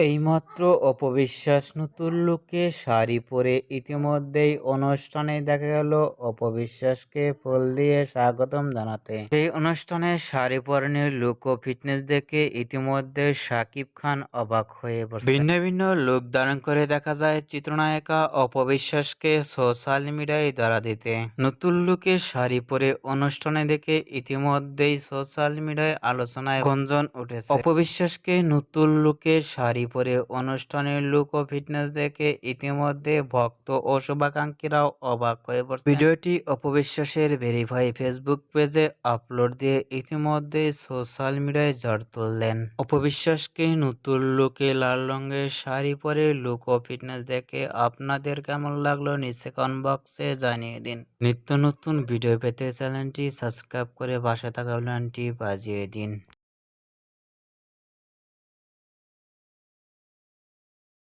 এইমাত্র অপবিশ্বাস নতুন লুকে শাড়ি পরে ইতিমধ্যেই অনুষ্ঠানে দেখা গেল অপবিশ্বাসকে ফুল দিয়ে স্বাগতম জানাতে। সেই অনুষ্ঠানে শাড়ি পরনের লুক ও ফিটনেস দেখে ইতিমধ্যে শাকিব খান অবাক হয়ে পড়ছে। ভিন্ন ভিন্ন লুক ধারণ করে দেখা যায় চিত্রনায়িকা অপবিশ্বাসকে সোশ্যাল মিডিয়ায় ধরা দিতে। নতুন লুকে শাড়ি পরে অনুষ্ঠানে দেখে ইতিমধ্যেই সোশ্যাল মিডিয়ায় আলোচনায় গুঞ্জন উঠেছে। অপবিশ্বাসকে নতুন লুকে শাড়ি পরে অনুষ্ঠানের লুক ও ফিটনেস দেখে ইতিমধ্যে ভক্ত ও শুভাকাঙ্ক্ষীরাও অবাক হয়ে পড়ছে। ভিডিওটি অপবিশ্বাসের ভেরিফাই ফেসবুক পেজে আপলোড দিয়ে ইতিমধ্যে সোশ্যাল মিডিয়ায় ঝড় তুললেন। অপবিশ্বাসকে নতুন লুকে লাল রঙের শাড়ি পরে লুক ও ফিটনেস দেখে আপনাদের কেমন লাগলো নিচে কমেন্ট বক্সে জানিয়ে দিন। নিত্য নতুন ভিডিও পেতে চ্যানেলটি সাবস্ক্রাইব করে পাশে থাকা বেল আইকনটি বাজিয়ে দিন।